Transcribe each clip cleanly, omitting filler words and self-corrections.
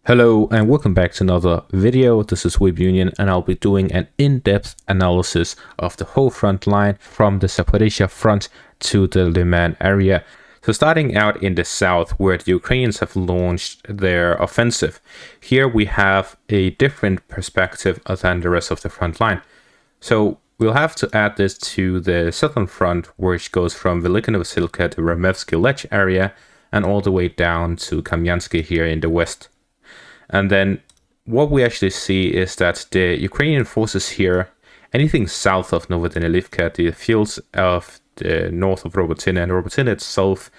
Hello and welcome back to another video. This is Web Union and I'll be doing an in-depth analysis of the whole front line from the Zaporizhzhia front to the Liman area. So starting out in the south where the Ukrainians have launched their offensive. Here we have a different perspective than the rest of the front line. So we'll have to add this to the southern front, which goes from Velika Novosilka to Ramevsky Lech area and all the way down to Kamyansky here in the west. And then what we actually see is that the Ukrainian forces here, anything south of Novodanilivka, the fields of the north of Robotyne, and Robotyne itself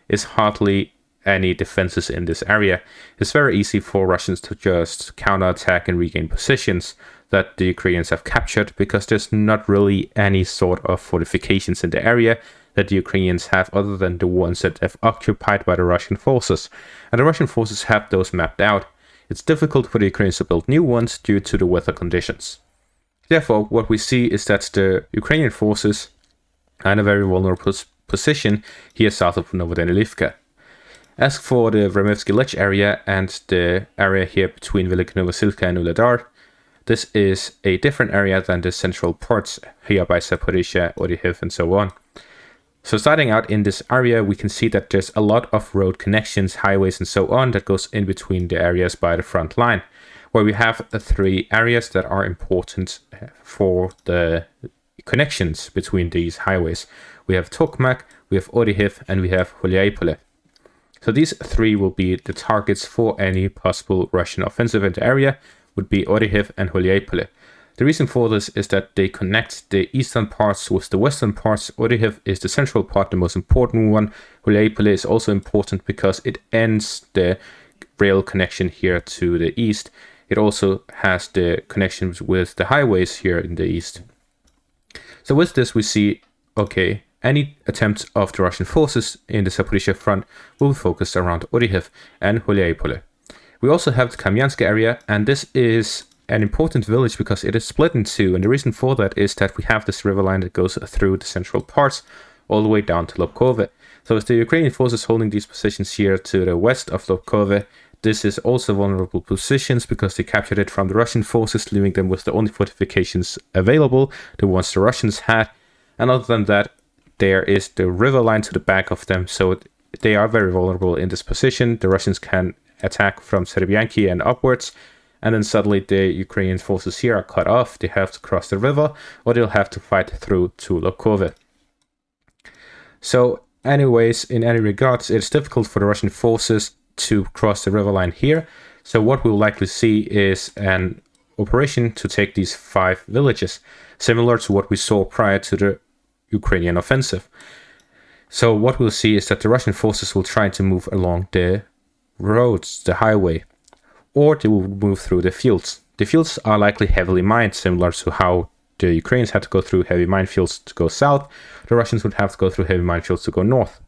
is hardly any defenses in this area. It's very easy for Russians to just counterattack and regain positions that the Ukrainians have captured because there's not really any sort of fortifications in the area that the Ukrainians have other than the ones that have occupied by the Russian forces. And the Russian forces have those mapped out. It's difficult for the Ukrainians to build new ones due to the weather conditions. Therefore, what we see is that the Ukrainian forces are in a very vulnerable position here south of Novodanilivka. As for the Ramevsky Lech area and the area here between Velika Novosilka and Vuhledar, this is a different area than the central parts here by Zaporizhzhia, Avdiivka, and so on. So starting out in this area, we can see that there's a lot of road connections, highways, and so on that goes in between the areas by the front line, where we have the three areas that are important for the connections between these highways. We have Tokmak, we have Avdiivka, and we have Vuhledar. So these three will be the targets for any possible Russian offensive in the area, would be Avdiivka and Vuhledar. The reason for this is that they connect the eastern parts with the western parts. Avdiivka is the central part, the most important one. Vuhledar is also important because it ends the rail connection here to the east. It also has the connections with the highways here in the east. So with this we see, okay, any attempts of the Russian forces in the Zaporizhzhia front will be focused around Avdiivka and Vuhledar. We also have the Kamyansky area, and this is an important village because it is split in two, and the reason for that is that we have this river line that goes through the central parts all the way down to Lobkove. So with the Ukrainian forces holding these positions here to the west of Lobkove, this is also vulnerable positions because they captured it from the Russian forces, leaving them with the only fortifications available, the ones the Russians had. And other than that, there is the river line to the back of them, so they are very vulnerable in this position. The Russians can attack from Serbianki and upwards, and then suddenly the Ukrainian forces here are cut off. They have to cross the river, or they'll have to fight through to Lobkove. So anyways, in any regards, it's difficult for the Russian forces to cross the river line here. So what we'll likely see is an operation to take these 5 villages, similar to what we saw prior to the Ukrainian offensive. So what we'll see is that the Russian forces will try to move along the roads, the highway, or they will move through the fields. The fields are likely heavily mined, similar to how the Ukrainians had to go through heavy minefields to go south. The Russians would have to go through heavy minefields to go north.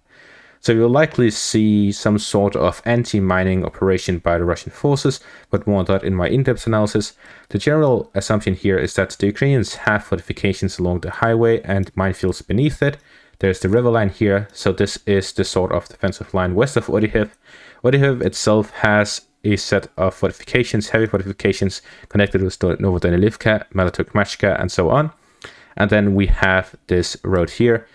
So you'll likely see some sort of anti-mining operation by the Russian forces, but more on that in my in-depth analysis. The general assumption here is that the Ukrainians have fortifications along the highway and minefields beneath it. There's the river line here, so this is the sort of defensive line west of Avdiivka. Avdiivka itself has a set of fortifications, heavy fortifications connected with Novodanilivka, Malitorkmachka, and so on. And then we have this road here.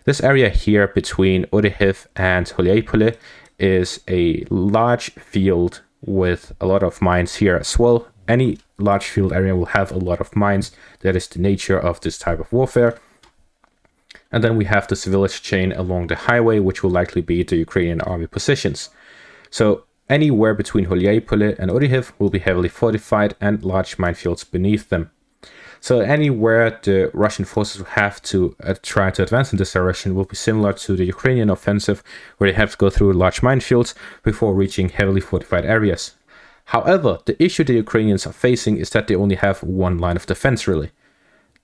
This area here between Avdiivka and Vuhledar is a large field with a lot of mines here as well. Any large field area will have a lot of mines. That is the nature of this type of warfare. And then we have this village chain along the highway, which will likely be the Ukrainian army positions. So anywhere between Vuhledar and Avdiivka will be heavily fortified and large minefields beneath them. So anywhere the Russian forces will have to try to advance in this direction will be similar to the Ukrainian offensive, where they have to go through large minefields before reaching heavily fortified areas. However, the issue the Ukrainians are facing is that they only have one line of defense, really.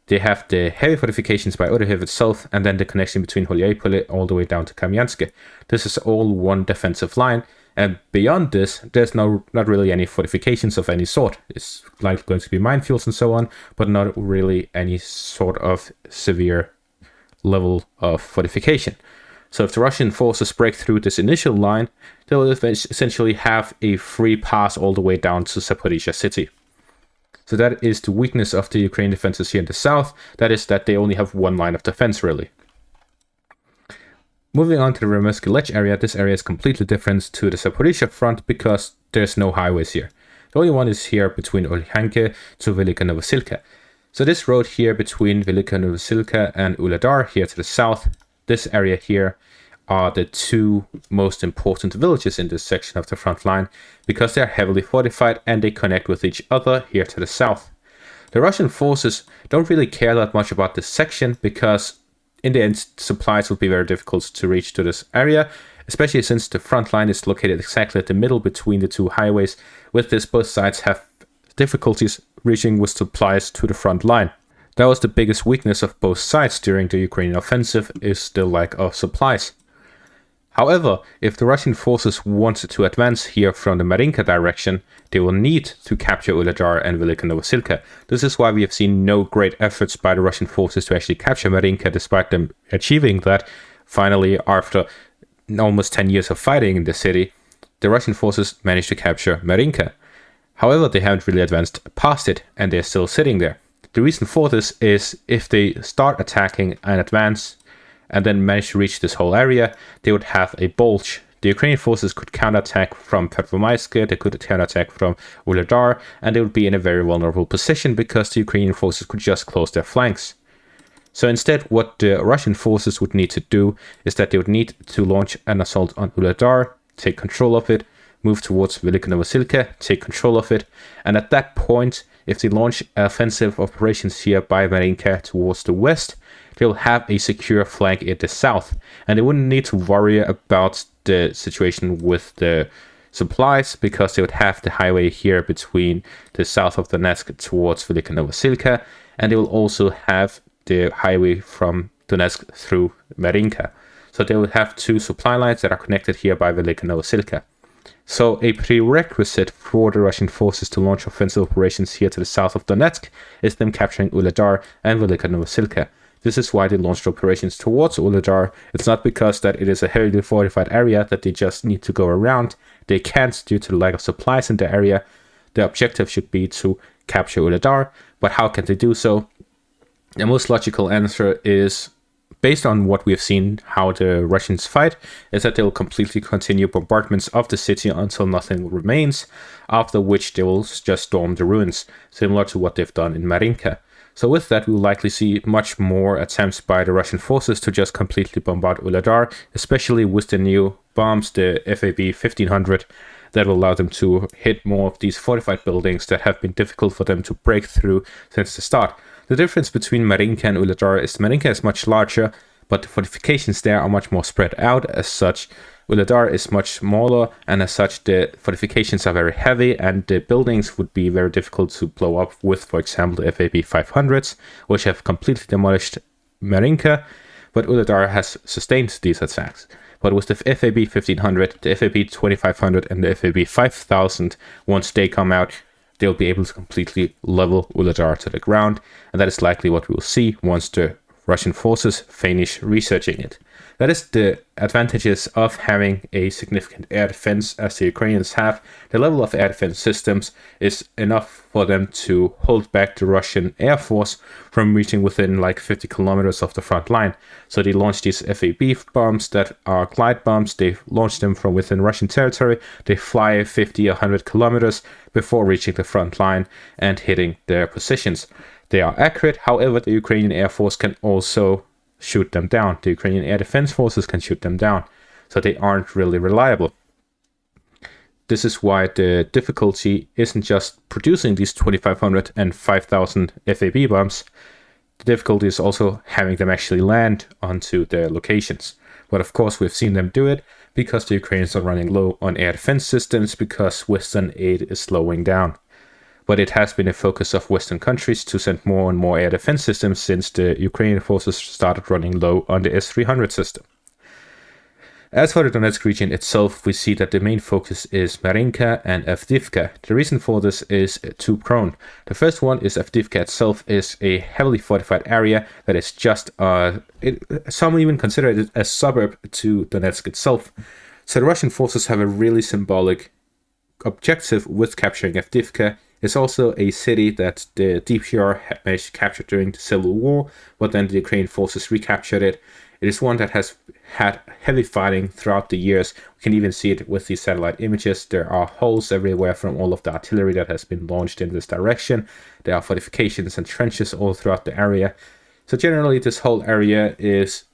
They have the heavy fortifications by Avdiivka itself, and then the connection between Vuhledar all the way down to Kamyansky. This is all one defensive line, and beyond this, there's not really any fortifications of any sort. It's likely going to be minefields and so on, but not really any sort of severe level of fortification. So if the Russian forces break through this initial line, they will essentially have a free pass all the way down to Zaporizhzhia city. So that is the weakness of the Ukrainian defenses here in the south. That is that they only have one line of defense, really. Moving on to the Remersky Ledge area, this area is completely different to the Zaporizhzhia front because there's no highways here. The only one is here between Olhanke to Velika Novosilka. So this road here between Velika Novosilka and Vuhledar here to the south, this area here are the two most important villages in this section of the front line because they're heavily fortified and they connect with each other here to the south. The Russian forces don't really care that much about this section because in the end supplies will be very difficult to reach to this area, especially since the front line is located exactly at the middle between the two highways. With this, both sides have difficulties reaching with supplies to the front line. That was the biggest weakness of both sides during the Ukrainian offensive, is the lack of supplies. However, if the Russian forces want to advance here from the Marinka direction, they will need to capture Vuhledar and Velika Novosilka. This is why we have seen no great efforts by the Russian forces to actually capture Marinka, despite them achieving that. Finally, after almost 10 years of fighting in the city, the Russian forces managed to capture Marinka. However, they haven't really advanced past it, and they're still sitting there. The reason for this is if they start attacking and advance, and then manage to reach this whole area, they would have a bulge. The Ukrainian forces could counterattack from Pervomaisk, they could counterattack from Vuhledar, and they would be in a very vulnerable position because the Ukrainian forces could just close their flanks. So instead, what the Russian forces would need to do is that they would need to launch an assault on Vuhledar, take control of it, move towards Velika Novosilka, take control of it, and at that point, if they launch offensive operations here by Marinka towards the west, they'll have a secure flank in the south, and they wouldn't need to worry about the situation with the supplies because they would have the highway here between the south of Donetsk towards Velika Novosilka, and they will also have the highway from Donetsk through Marinka. So they would have two supply lines that are connected here by Velika Novosilka. So a prerequisite for the Russian forces to launch offensive operations here to the south of Donetsk is them capturing Vuhledar and Velika Novosilka. This is why they launched operations towards Vuhledar. It's not because that it is a heavily fortified area that they just need to go around. They can't due to the lack of supplies in the area. The objective should be to capture Vuhledar, but how can they do so? The most logical answer is, based on what we've seen how the Russians fight, is that they will completely continue bombardments of the city until nothing remains, after which they will just storm the ruins, similar to what they've done in Marinka. So with that, we'll likely see much more attempts by the Russian forces to just completely bombard Vuhledar, especially with the new bombs, the FAB 1500, that will allow them to hit more of these fortified buildings that have been difficult for them to break through since the start. The difference between Marinka and Vuhledar is Marinka is much larger, but the fortifications there are much more spread out. As such, Vuhledar is much smaller, and as such, the fortifications are very heavy, and the buildings would be very difficult to blow up with, for example, the FAB 500s, which have completely demolished Marinka, but Vuhledar has sustained these attacks. But with the FAB 1500, the FAB 2500, and the FAB 5000, once they come out, they'll be able to completely level Vuhledar to the ground, and that is likely what we will see once the Russian forces finish researching it. That is the advantages of having a significant air defense as the Ukrainians have. The level of air defense systems is enough for them to hold back the Russian air force from reaching within like 50 kilometers of the front line. So they launch these FAB bombs that are glide bombs. They launch them from within Russian territory. They fly 50 or 100 kilometers before reaching the front line and hitting their positions. They are accurate, however, the Ukrainian Air Force can also shoot them down. The Ukrainian Air Defense Forces can shoot them down, so they aren't really reliable. This is why the difficulty isn't just producing these 2500 and 5000 FAB bombs. The difficulty is also having them actually land onto their locations. But of course, we've seen them do it because the Ukrainians are running low on air defense systems because Western aid is slowing down. But it has been a focus of Western countries to send more and more air defense systems since the Ukrainian forces started running low on the S-300 system. As for the Donetsk region itself, we see that the main focus is Marinka and Avdiivka. The reason for this is two-pronged. The first one is Avdiivka itself is a heavily fortified area that is just, some even consider it a suburb to Donetsk itself. So the Russian forces have a really symbolic objective with capturing Avdiivka. It's also a city that the DPR had managed to capture during the Civil War, but then the Ukrainian forces recaptured it. It is one that has had heavy fighting throughout the years. We can even see it with these satellite images. There are holes everywhere from all of the artillery that has been launched in this direction. There are fortifications and trenches all throughout the area. So generally, this whole area is,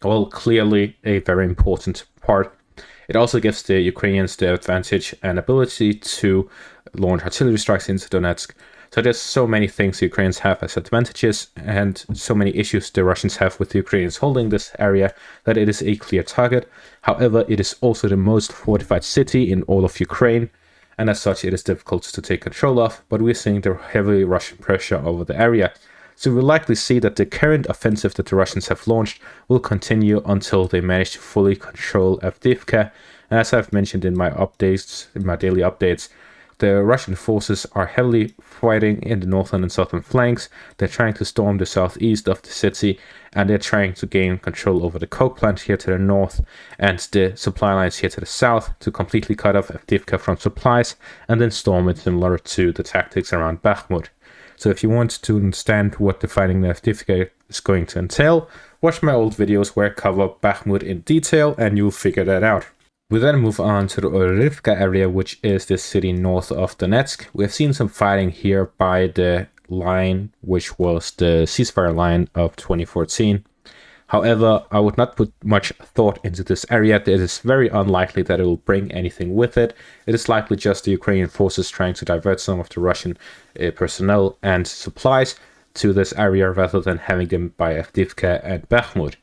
well, clearly a very important part. It also gives the Ukrainians the advantage and ability to launch artillery strikes into Donetsk. So there's so many things the Ukrainians have as advantages and so many issues the Russians have with the Ukrainians holding this area that it is a clear target. However, it is also the most fortified city in all of Ukraine, and as such it is difficult to take control of, but we're seeing the heavy Russian pressure over the area. So we'll likely see that the current offensive that the Russians have launched will continue until they manage to fully control Avdiivka. And as I've mentioned in my updates, in my daily updates, the Russian forces are heavily fighting in the northern and southern flanks. They're trying to storm the southeast of the city, and they're trying to gain control over the coke plant here to the north and the supply lines here to the south to completely cut off Avdiivka from supplies and then storm it, similar to the tactics around Bakhmut. So if you want to understand what the fighting in Avdiivka is going to entail, watch my old videos where I cover Bakhmut in detail and you'll figure that out. We then move on to the Avdiivka area, which is the city north of Donetsk. We have seen some fighting here by the line, which was the ceasefire line of 2014. However, I would not put much thought into this area. It is very unlikely that it will bring anything with it. It is likely just the Ukrainian forces trying to divert some of the Russian personnel and supplies to this area rather than having them by Avdiivka and Bakhmut.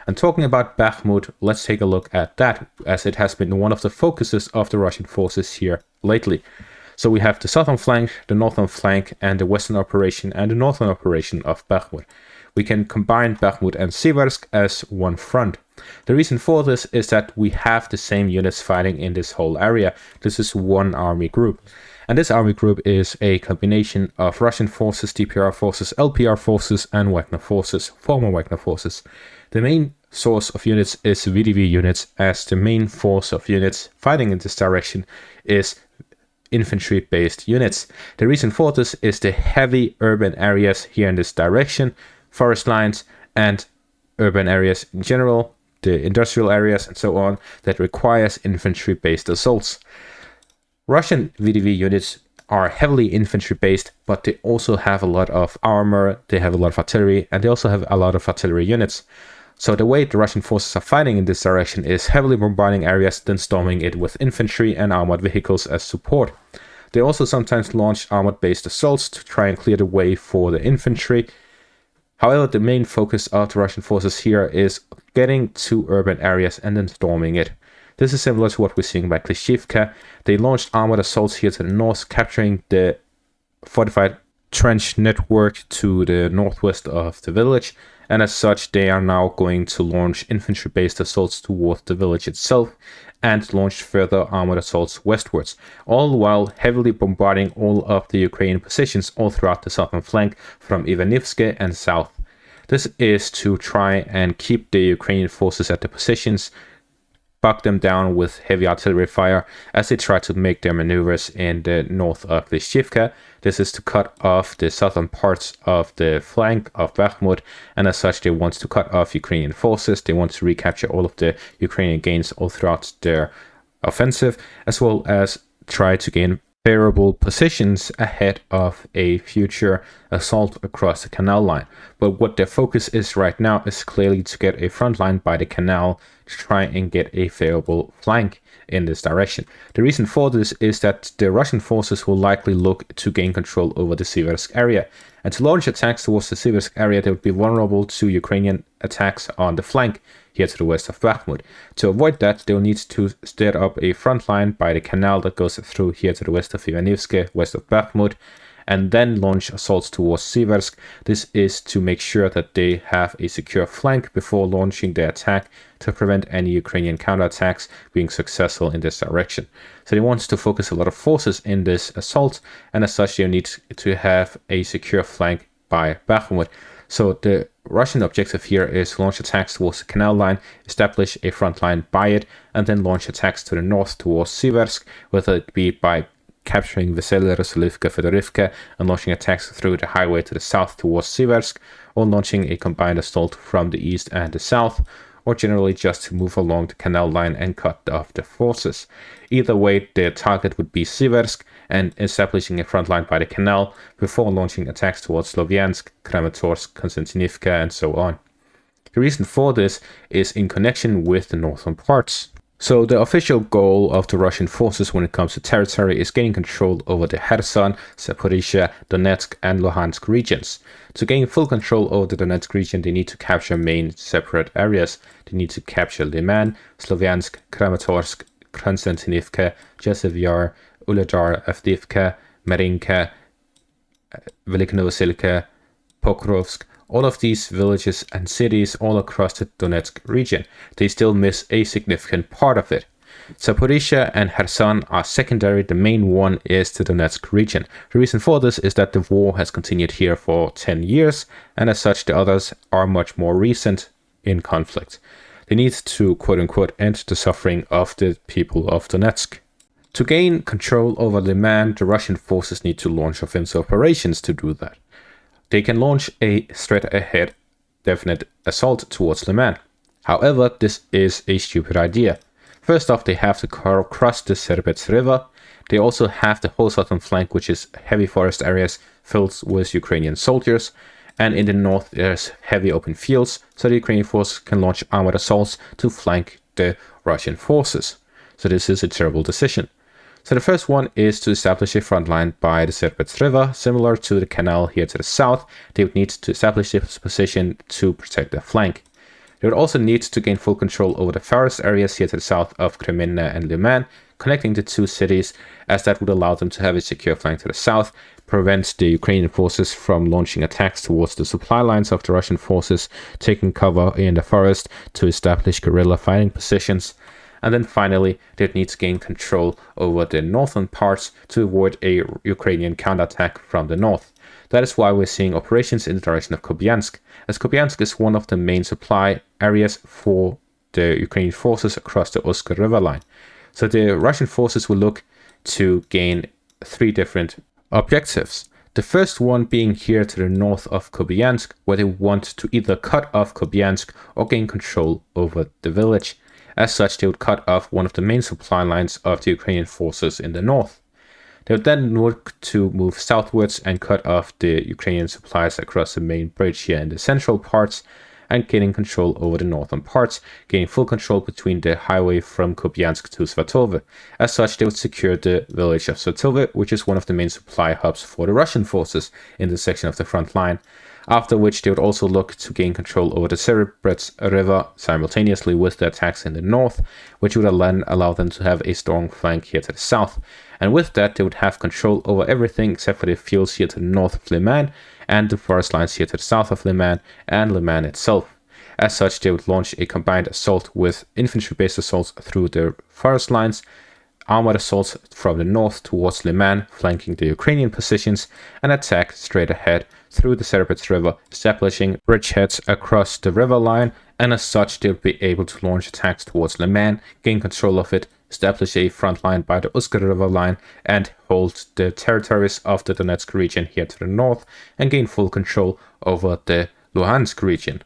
And talking about Bakhmut, let's take a look at that, as it has been one of the focuses of the Russian forces here lately. So we have the southern flank, the northern flank, and the western operation and the northern operation of Bakhmut. We can combine Bakhmut and Siversk as one front. The reason for this is that we have the same units fighting in this whole area. This is one army group. And this army group is a combination of Russian forces, DPR forces, LPR forces, and Wagner forces, former Wagner forces. The main source of units is VDV units, as the main force of units fighting in this direction is infantry-based units. The reason for this is the heavy urban areas here in this direction, forest lines, and urban areas in general, the industrial areas and so on, that requires infantry-based assaults. Russian VDV units are heavily infantry-based, but they also have a lot of armor, they have a lot of artillery, and they also have a lot of artillery units. So the way the Russian forces are fighting in this direction is heavily bombarding areas, then storming it with infantry and armored vehicles as support. They also sometimes launch armored-based assaults to try and clear the way for the infantry. However, the main focus of the Russian forces here is getting to urban areas and then storming it. This is similar to what we're seeing by Klishivka. They launched armored assaults here to the north, capturing the fortified trench network to the northwest of the village, and as such they are now going to launch infantry-based assaults towards the village itself and launch further armored assaults westwards, all while heavily bombarding all of the Ukrainian positions all throughout the southern flank from Ivanivske and south. This is to try and keep the Ukrainian forces at the positions, bog them down with heavy artillery fire as they try to make their maneuvers in the north of Klishivka. This is to cut off the southern parts of the flank of Bakhmut, and as such they want to cut off Ukrainian forces. They want to recapture all of the Ukrainian gains all throughout their offensive, as well as try to gain favorable positions ahead of a future assault across the canal line. But what their focus is right now is clearly to get a front line by the canal to try and get a favorable flank in this direction. The reason for this is that the Russian forces will likely look to gain control over the Siversk area, and to launch attacks towards the Siversk area they would be vulnerable to Ukrainian attacks on the flank here to the west of Bakhmut. To avoid that, they will need to set up a front line by the canal that goes through here to the west of Ivanivske, west of Bakhmut, and then launch assaults towards Siversk. This is to make sure that they have a secure flank before launching their attack to prevent any Ukrainian counterattacks being successful in this direction. So they want to focus a lot of forces in this assault, and as such they need to have a secure flank by Bakhmut. So the Russian objective here is to launch attacks towards the canal line, establish a front line by it, and then launch attacks to the north towards Siversk, whether it be by capturing Vesele, Rosolivka, Fedorivka, and launching attacks through the highway to the south towards Siversk, or launching a combined assault from the east and the south, or generally just to move along the canal line and cut off the forces. Either way, their target would be Siversk and establishing a front line by the canal before launching attacks towards Slovyansk, Kramatorsk, Konstantinivka, and so on. The reason for this is in connection with the northern parts. So the official goal of the Russian forces when it comes to territory is gaining control over the Kherson, Zaporizhzhia, Donetsk, and Luhansk regions. To gain full control over the Donetsk region, they need to capture main separate areas. They need to capture Liman, Slovyansk, Kramatorsk, Konstantinivka, Chasiv Yar, Vuhledar, Avdiivka, Marinka, Velikonovoselka, Pokrovsk. All of these villages and cities all across the Donetsk region. They still miss a significant part of it. Zaporizhzhia and Kherson are secondary. The main one is the Donetsk region. The reason for this is that the war has continued here for 10 years, and as such the others are much more recent in conflict. They need to quote-unquote end the suffering of the people of Donetsk. To gain control over Liman, the Russian forces need to launch offensive operations to do that. They can launch a straight-ahead definite assault towards Liman. However, this is a stupid idea. First off, they have to cross the Serbets River. They also have the whole southern flank, which is heavy forest areas filled with Ukrainian soldiers. And in the north, there's heavy open fields, so the Ukrainian forces can launch armored assaults to flank the Russian forces. So this is a terrible decision. So the first one is to establish a front line by the Serbets River, similar to the canal here to the south. They would need to establish this position to protect their flank. They would also need to gain full control over the forest areas here to the south of Kreminna and Liman, connecting the two cities, as that would allow them to have a secure flank to the south, prevent the Ukrainian forces from launching attacks towards the supply lines of the Russian forces, taking cover in the forest to establish guerrilla fighting positions. And then finally, they'd need to gain control over the northern parts to avoid a Ukrainian counterattack from the north. That is why we're seeing operations in the direction of Kupiansk, as Kupiansk is one of the main supply areas for the Ukrainian forces across the Uska River line. So the Russian forces will look to gain three different objectives. The first one being here to the north of Kupiansk, where they want to either cut off Kupiansk or gain control over the village. As such, they would cut off one of the main supply lines of the Ukrainian forces in the north. They would then look to move southwards and cut off the Ukrainian supplies across the main bridge here in the central parts, and gaining control over the northern parts, gaining full control between the highway from Kupiansk to Svatove. As such, they would secure the village of Svatove, which is one of the main supply hubs for the Russian forces in this section of the front line. After which they would also look to gain control over the Serbets River simultaneously with the attacks in the north, which would then allow them to have a strong flank here to the south. And with that, they would have control over everything except for the fields here to the north of Liman and the forest lines here to the south of Liman and Liman itself. As such, they would launch a combined assault with infantry-based assaults through the forest lines, armored assaults from the north towards Liman, flanking the Ukrainian positions, and attack straight ahead through the Serbets River, establishing bridgeheads across the river line, and as such they would be able to launch attacks towards Liman, gain control of it, establish a front line by the Uska River line, and hold the territories of the Donetsk region here to the north, and gain full control over the Luhansk region.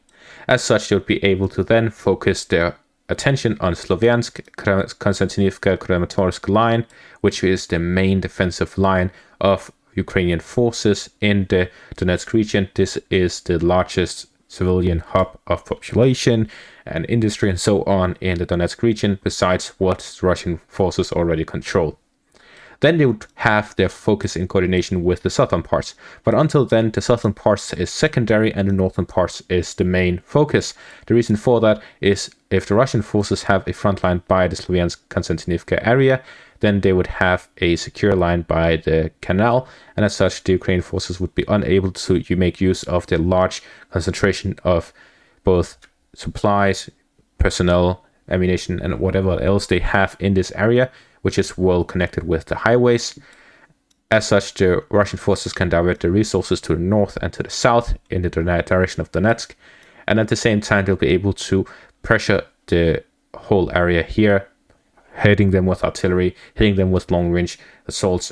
As such, they would be able to then focus their attention on Slovyansk, Konstantinivka, Kramatorsk line, which is the main defensive line of Ukrainian forces in the Donetsk region. This is the largest civilian hub of population and industry and so on in the Donetsk region, besides what Russian forces already control. Then they would have their focus in coordination with the southern parts. But until then, the southern parts is secondary and the northern parts is the main focus. The reason for that is if the Russian forces have a front line by the Slovyansk-Konstantinivka area, then they would have a secure line by the canal, and as such, the Ukrainian forces would be unable to make use of the large concentration of both supplies, personnel, ammunition, and whatever else they have in this area, which is well connected with the highways. As such, the Russian forces can divert the resources to the north and to the south in the direction of Donetsk, and at the same time they'll be able to pressure the whole area here, hitting them with artillery, hitting them with long-range assaults,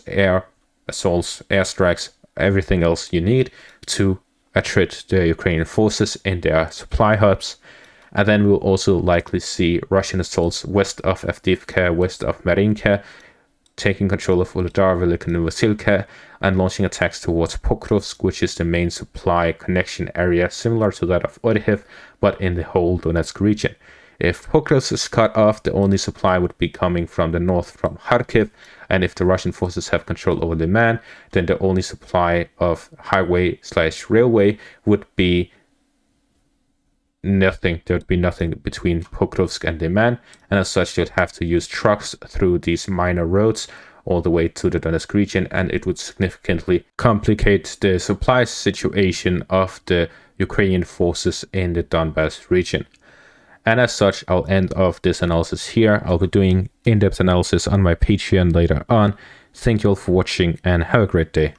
airstrikes, everything else you need to attrit the Ukrainian forces in their supply hubs. And then we'll also likely see Russian assaults west of Avdiivka, west of Marinka, taking control of Vuhledar, Marinka and Vuhledar, and launching attacks towards Pokrovsk, which is the main supply connection area, similar to that of Avdiivka, but in the whole Donetsk region. If Pokrovsk is cut off, the only supply would be coming from the north from Kharkiv, and if the Russian forces have control over Liman, then the only supply of highway/railway would be nothing. There would be nothing between Pokrovsk and Liman, and as such you'd have to use trucks through these minor roads all the way to the Donetsk region, and it would significantly complicate the supply situation of the Ukrainian forces in the Donbas region. And as such, I'll end off this analysis here. I'll be doing in-depth analysis on my Patreon later on. Thank you all for watching and have a great day.